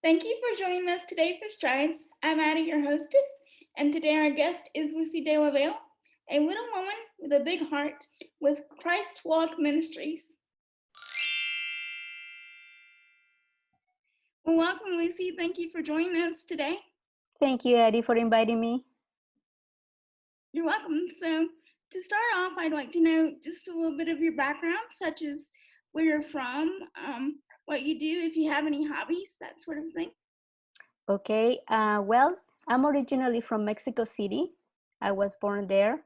Thank you for joining us today for Strides. I'm Addie, your hostess, and today our guest is Lucy Della, a little woman with a big heart with Christ Walk Ministries. Well, welcome, Lucy. Thank you for joining us today. Thank you, Eddie, for inviting me. You're welcome. So, to start off, I'd like to know just a little bit of your background, such as where you're from, what you do, if you have any hobbies, that sort of thing. Okay, well, I'm originally from Mexico City. I was born there,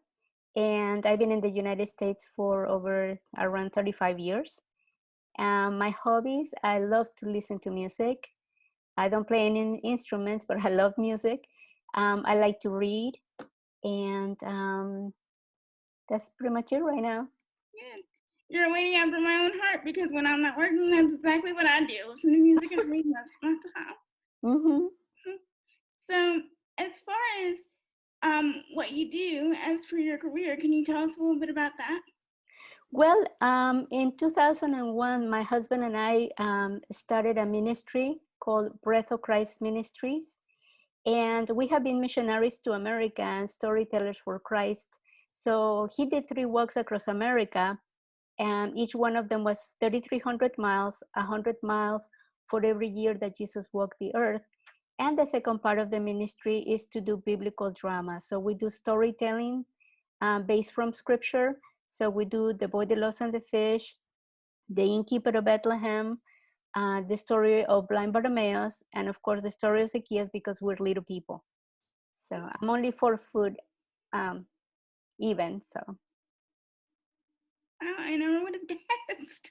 and I've been in the United States for over around 35 years. My hobbies, I love to listen to music. I don't play any instruments, but I love music. I like to read, and that's pretty much it right now. Yeah. You're a lady after my own heart because when I'm not working, that's exactly what I do. Listen to music and read most of my time. Mm-hmm. So, as far as what you do as for your career, can you tell us a little bit about that? Well, in 2001, my husband and I started a ministry called Breath of Christ Ministries. And we have been missionaries to America and storytellers for Christ. So he did 3 walks across America, and each one of them was 3,300 miles, 100 miles for every year that Jesus walked the earth. And the second part of the ministry is to do biblical drama. So we do storytelling based from scripture. So we do The Boy, the Loaves, and the Fish, The Innkeeper of Bethlehem, the story of blind Bartimaeus, and of course the story of Zacchaeus, because we're little people. So I'm only 4 foot um, even. So Oh, I never would have guessed.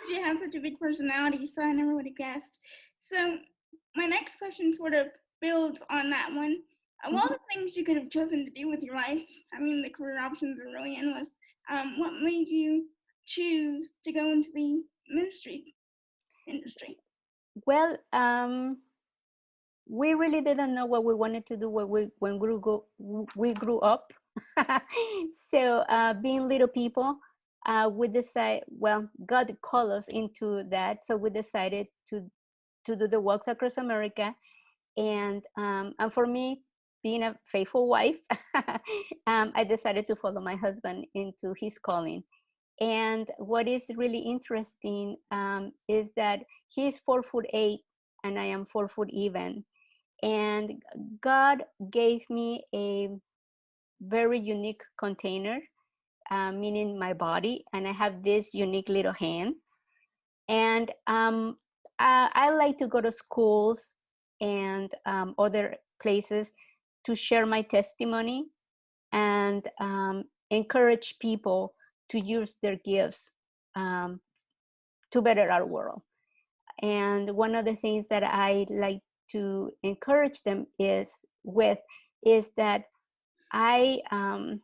She has such a big personality, so I never would have guessed. So, my next question sort of builds on that one. Of all the things you could have chosen to do with your life, I mean, the career options are really endless. What made you choose to go into the ministry industry? well, we really didn't know what we wanted to do when we grew up. So being little people, we decide. Well, God called us into that, so we decided to do the walks across America. And for me, being a faithful wife, I decided to follow my husband into his calling. And what is really interesting is that he's 4 foot 8 and I am 4 foot even. And God gave me a very unique container, meaning my body, and I have this unique little hand. And I like to go to schools and other places to share my testimony and encourage people to use their gifts um, to better our world. And one of the things that I like to encourage them is that I um,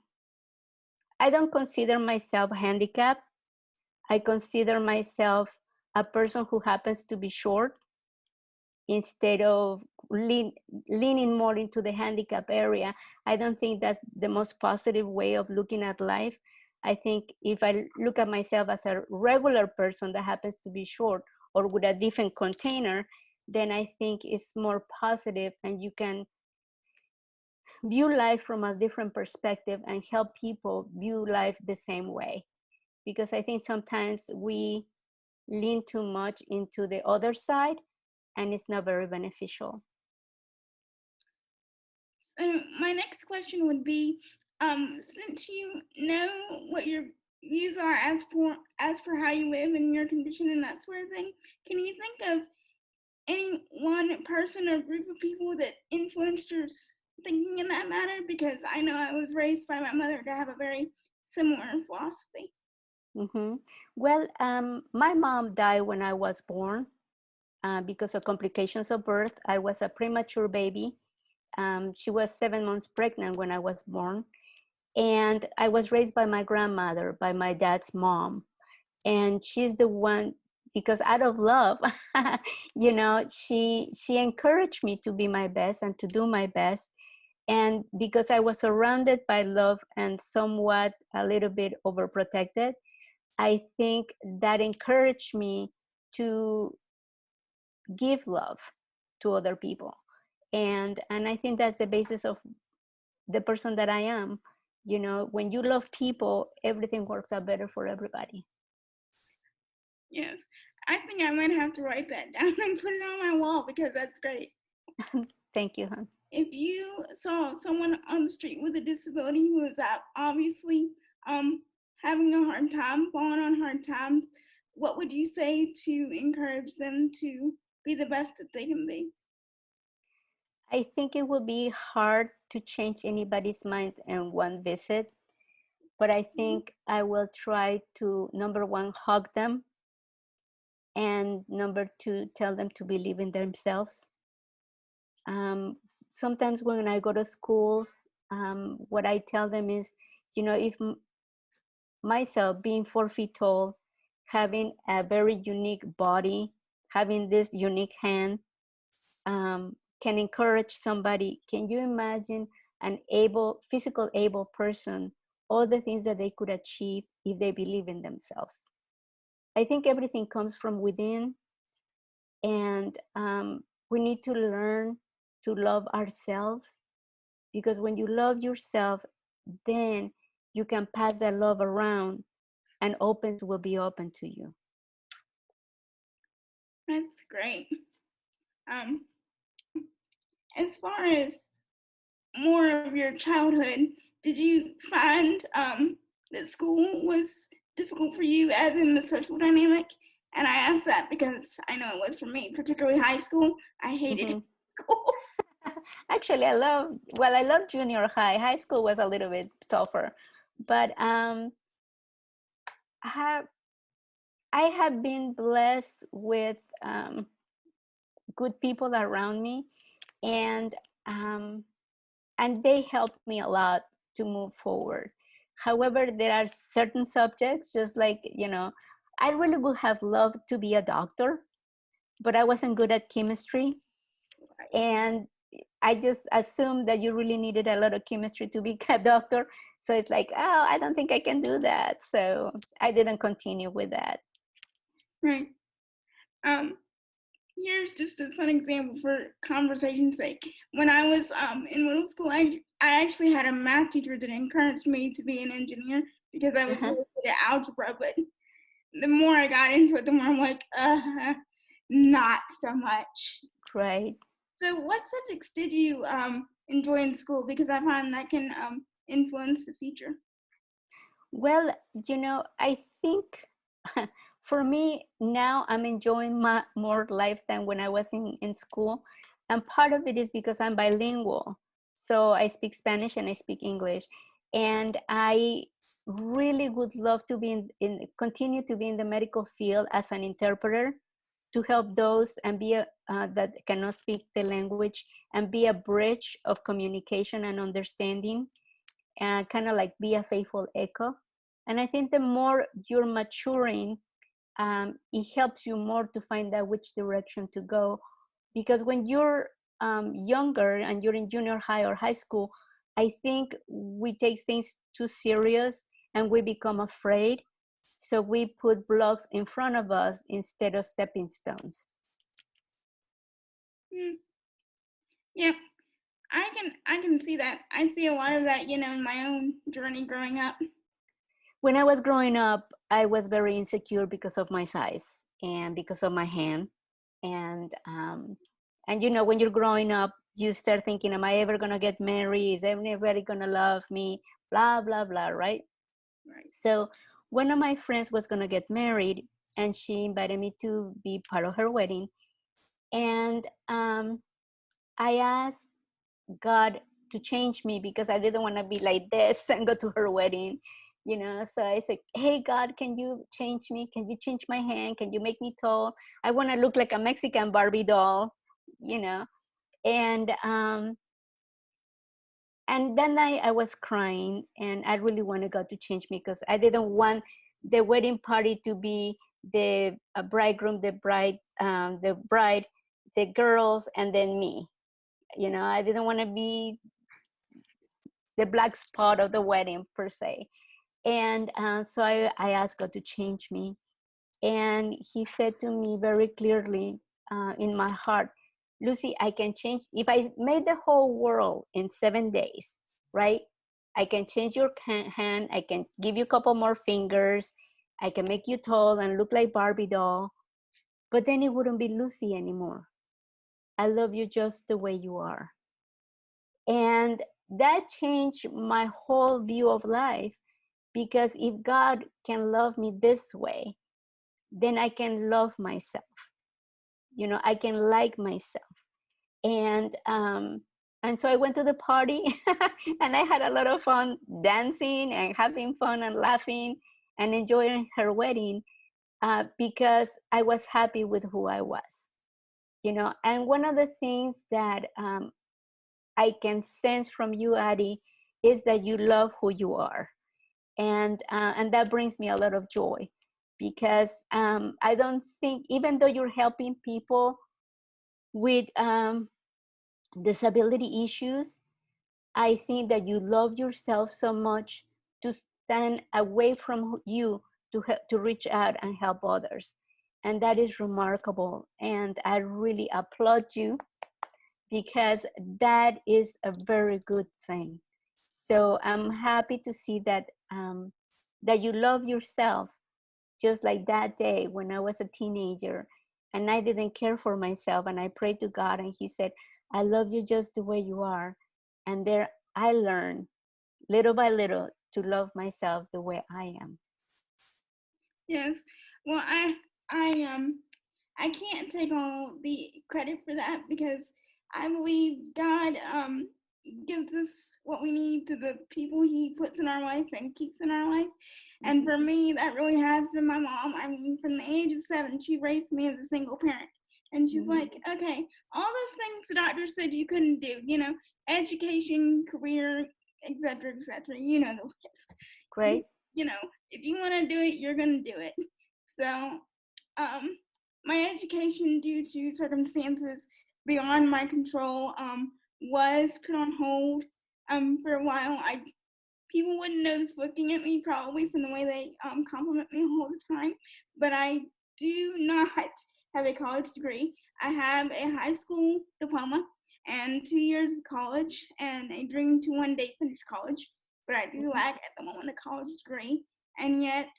I don't consider myself handicapped. I consider myself a person who happens to be short, instead of leaning more into the handicap area. I don't think that's the most positive way of looking at life. I think if I look at myself as a regular person that happens to be short or with a different container, then I think it's more positive and you can view life from a different perspective and help people view life the same way. Because I think sometimes we lean too much into the other side and it's not very beneficial. So my next question would be, since you know what your views are as for how you live and your condition and that sort of thing, can you think of any one person or group of people that influenced your thinking in that matter? Because I know I was raised by my mother to have a very similar philosophy. Mm-hmm. Well, my mom died when I was born because of complications of birth. I was a premature baby. She was 7 months pregnant when I was born. And I was raised by my grandmother, by my dad's mom. And she's the one, because out of love, she encouraged me to be my best and to do my best. And because I was surrounded by love and somewhat a little bit overprotected, I think that encouraged me to give love to other people. And I think that's the basis of the person that I am. You know, when you love people, everything works out better for everybody. Yes. I think I might have to write that down and put it on my wall because that's great. Thank you, hon. If you saw someone on the street with a disability who is obviously um, having a hard time, falling on hard times, what would you say to encourage them to be the best that they can be? I think it will be hard to change anybody's mind in one visit, but I think I will try to, number one, hug them, and number two, tell them to believe in themselves. Sometimes when I go to schools, what I tell them is, you know, if myself being 4 feet tall, having a very unique body, having this unique hand, can encourage somebody. Can you imagine an physical able person, all the things that they could achieve if they believe in themselves? I think everything comes from within, and we need to learn to love ourselves, because when you love yourself, then you can pass that love around, and opens will be open to you. That's great. Um, as far as more of your childhood, did you find that school was difficult for you, as in the social dynamic? And I ask that because I know it was for me, particularly high school. I hated school. Actually, I love junior high. High school was a little bit tougher, but I have I have been blessed with good people around me, and um, and they helped me a lot to move forward. However, there are certain subjects, just like, you know, I really would have loved to be a doctor, but I wasn't good at chemistry, and I just assumed that you really needed a lot of chemistry to be a doctor. So it's like, oh, I don't think I can do that. So I didn't continue with that. Right. Um, Here's just a fun example for conversation's sake. When I was in middle school, I actually had a math teacher that encouraged me to be an engineer because I was Uh-huh. really good at algebra. But the more I got into it, the more I'm like, not so much. Right. So, what subjects did you enjoy in school? Because I find that can influence the future. Well, you know, I think for me now I'm enjoying my more life than when I was in school. And part of it is because I'm bilingual. So I speak Spanish and I speak English. And I really would love to be continue to be in the medical field as an interpreter, to help those and be that cannot speak the language, and be a bridge of communication and understanding, and kind of like be a faithful echo. And I think the more you're maturing, it helps you more to find out which direction to go. Because when you're younger and you're in junior high or high school, I think we take things too serious and we become afraid. So we put blocks in front of us instead of stepping stones. Hmm. Yeah, I can see that. I see a lot of that, in my own journey growing up. When I was growing up, I was very insecure because of my size and because of my hand. And you know, when you're growing up, you start thinking, am I ever gonna get married? Is anybody gonna love me? Blah blah blah, right? Right. So one of my friends was gonna get married, and she invited me to be part of her wedding. And I asked God to change me, because I didn't want to be like this and go to her wedding, you know. So I said, hey, God, can you change me? Can you change my hand? Can you make me tall? I want to look like a Mexican Barbie doll, you know. And then I was crying, and I really wanted God to change me, because I didn't want the wedding party to be the bridegroom, the bride, the girls, and then me. You know, I didn't want to be the black spot of the wedding per se. And so I asked God to change me. And he said to me very clearly, in my heart, Lucy, I can change. If I made the whole world in 7 days, right? I can change your hand. I can give you a couple more fingers. I can make you tall and look like Barbie doll. But then it wouldn't be Lucy anymore. I love you just the way you are. And that changed my whole view of life, because if God can love me this way, then I can love myself. I can like myself. And so I went to the party and I had a lot of fun dancing and having fun and laughing and enjoying her wedding, because I was happy with who I was. And one of the things that I can sense from you, Addie, is that you love who you are, and that brings me a lot of joy, because I don't think, even though you're helping people with disability issues, I think that you love yourself so much to stand away from you to reach out and help others, and that is remarkable. And I really applaud you, because that is a very good thing. So I'm happy to see that that you love yourself, just like that day when I was a teenager and I didn't care for myself, and I prayed to God and He said, I love you just the way you are. And there I learned little by little to love myself the way I am. Yes. Well, I can't take all the credit for that, because I believe God gives us what we need to the people He puts in our life and keeps in our life. And for me, that really has been my mom. I mean, from the age of 7, she raised me as a single parent. And she's like, okay, all those things the doctor said you couldn't do, education, career, etc., etc. You know the list. Great. If you want to do it, you're going to do it. So, my education, due to circumstances beyond my control, was put on hold for a while. People wouldn't know this looking at me, probably from the way they compliment me all the time, but I do not have a college degree. I have a high school diploma and 2 years of college and a dream to one day finish college, but I do lack at the moment a college degree. And yet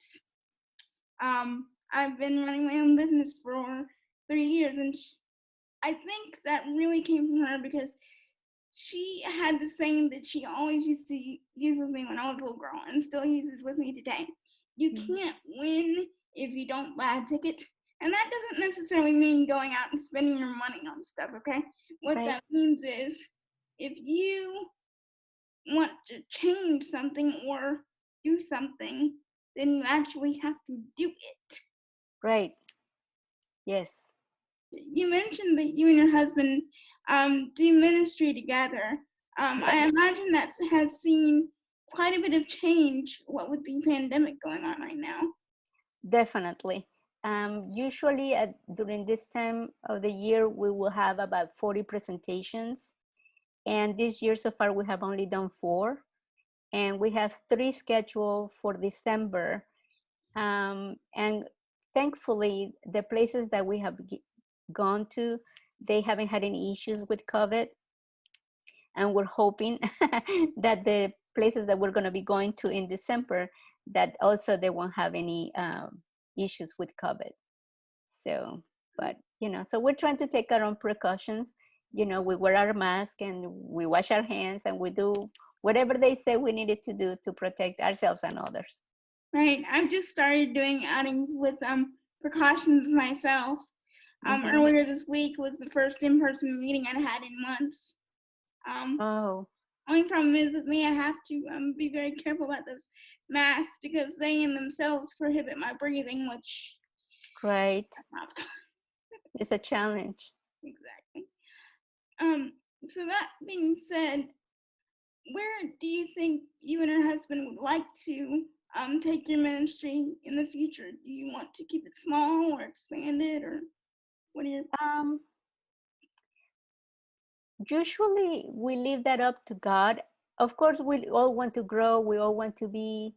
I've been running my own business for 3 years, and I think that really came from her, because she had the saying that she always used to use with me when I was a little girl, and still uses with me today. You can't win if you don't buy a ticket. And that doesn't necessarily mean going out and spending your money on stuff, okay? What that means is, if you want to change something or do something, then you actually have to do it. Right. Yes. You mentioned that you and your husband do ministry together. I imagine that has seen quite a bit of change, what with the pandemic going on right now. Definitely. Usually during this time of the year, we will have about 40 presentations. And this year so far, we have only done 4. And we have 3 scheduled for December. And thankfully, the places that we have gone to, they haven't had any issues with COVID. And we're hoping that the places that we're going to be going to in December, that also they won't have any issues with COVID. So, but, so we're trying to take our own precautions. We wear our mask and we wash our hands and we do whatever they say we needed to do to protect ourselves and others. Right. I've just started doing outings with precautions myself. Earlier this week was the first in-person meeting I had in months. Only problem is with me, I have to be very careful about those masks, because they in themselves prohibit my breathing, which right. It's a challenge. Exactly. So that being said, where do you think you and your husband would like to take your ministry in the future? Do you want to keep it small or expand it, or what are your usually we leave that up to God. Of course, we all want to grow. We all want to be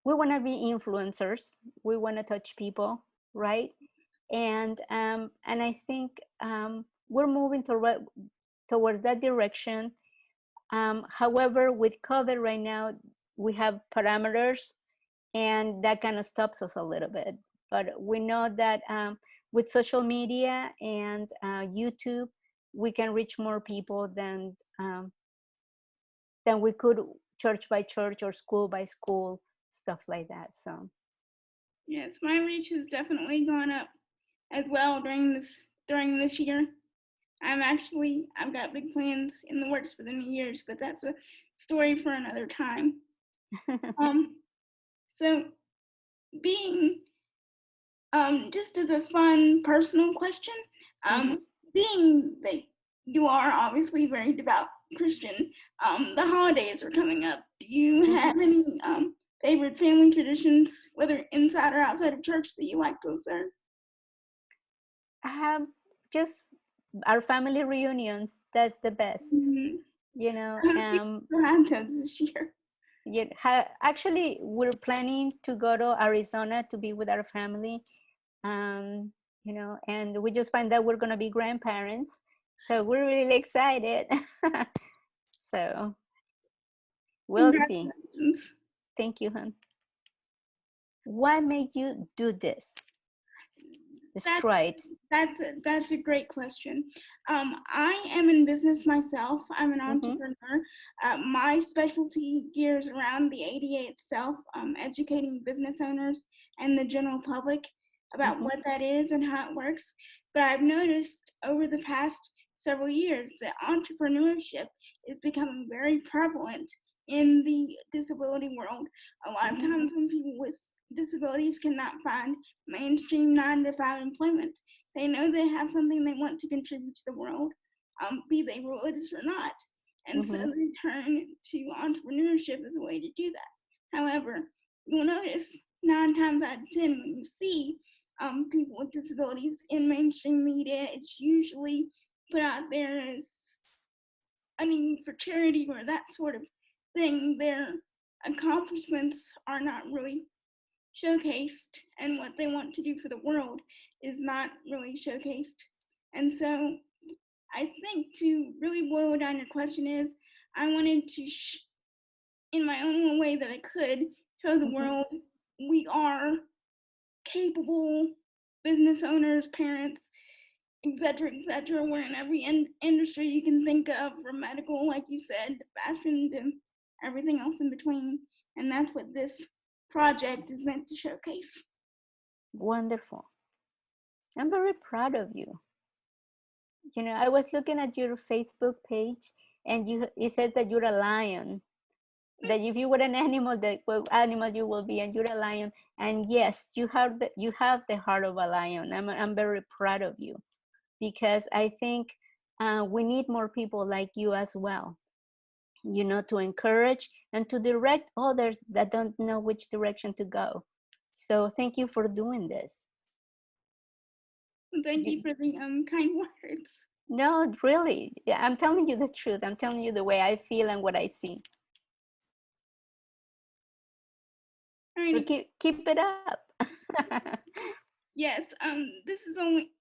we want to be influencers. We want to touch people, right? And I think we're moving towards that direction. However, with COVID right now, we have parameters, and that kind of stops us a little bit. But we know that with social media and YouTube, we can reach more people than we could church by church or school by school, stuff like that. So Yes, my reach has definitely gone up as well during this year. I've got big plans in the works for the new years, but that's a story for another time. Um, so being just as a fun personal question, mm-hmm. being that you are obviously very devout Christian, the holidays are coming up. Do you Mm-hmm. have any favorite family traditions, whether inside or outside of church, that you like to observe? I have just our family reunions. That's the best, Mm-hmm. you know. How do you also have those this year? Actually, we're planning to go to Arizona to be with our family. Um, and we just find that we're gonna be grandparents, so we're really excited. So we'll see. Congratulations. Thank you, hon. What made you do this? The That's strides. that's a great question. I am in business myself. I'm an Mm-hmm. entrepreneur. My specialty gears around the ADA itself, educating business owners and the general public about Mm-hmm. what that is and how it works. But I've noticed over the past several years that entrepreneurship is becoming very prevalent in the disability world. A lot of Mm-hmm. times when people with disabilities cannot find mainstream 9 to 5 employment, they know they have something they want to contribute to the world, be they religious or not. And so Mm-hmm. they turn to entrepreneurship as a way to do that. However, you'll notice 9 times out of 10 when you see people with disabilities in mainstream media, it's usually put out there as, for charity or that sort of thing. Their accomplishments are not really showcased, and what they want to do for the world is not really showcased. And so I think, to really boil down your question, is I wanted to in my own way that I could, show the Mm-hmm. world we are capable business owners, parents, etc., etc. We're in every industry you can think of, from medical, like you said, to fashion, to everything else in between. And that's what this project is meant to showcase. Wonderful. I'm very proud of you. I was looking at your Facebook page, and it says that you're a lion. That if you were an animal, that what animal you will be, and you're a lion. And yes, you have the heart of a lion. I'm very proud of you, because I think we need more people like you as well. To encourage and to direct others that don't know which direction to go. So thank you for doing this. Thank you for the kind words. No, really, yeah, I'm telling you the truth. I'm telling you the way I feel and what I see. All So right. keep it up. Yes. This is only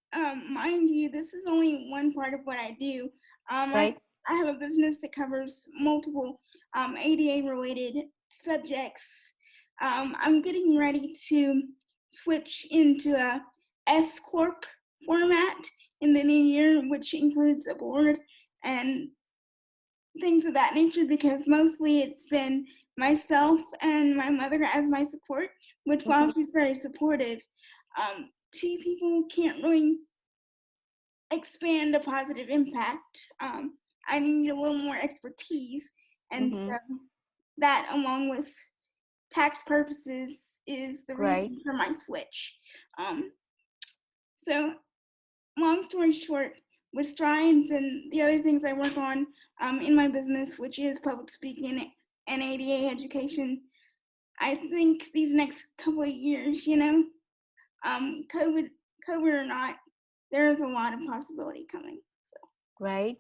mind you, this is only one part of what I do. I Right. I have a business that covers multiple ADA related subjects. I'm getting ready to switch into a S corp format in the new year, which includes a board and things of that nature, because mostly it's been myself and my mother as my support, which, while Mm-hmm. she's very supportive, two people can't really expand a positive impact. I need a little more expertise, and Mm-hmm. so that, along with tax purposes, is the Right. reason for my switch. So long story short, with strides and the other things I work on in my business, which is public speaking and ADA education, I think these next couple of years, COVID, COVID or not, there's a lot of possibility coming. So Right.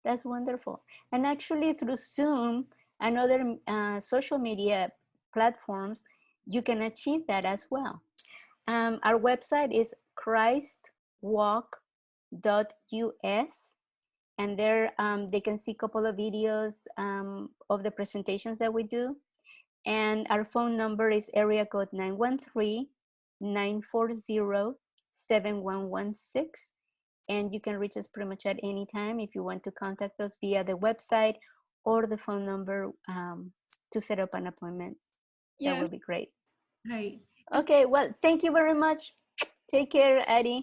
That's wonderful. And actually, through Zoom and other social media platforms, you can achieve that as well. Our website is christwalk.us, and there they can see a couple of videos of the presentations that we do. And our phone number is area code 913-940-7116. And you can reach us pretty much at any time if you want to contact us via the website or the phone number to set up an appointment. That Yes. would be great. Right. Okay, well, thank you very much. Take care, Addie.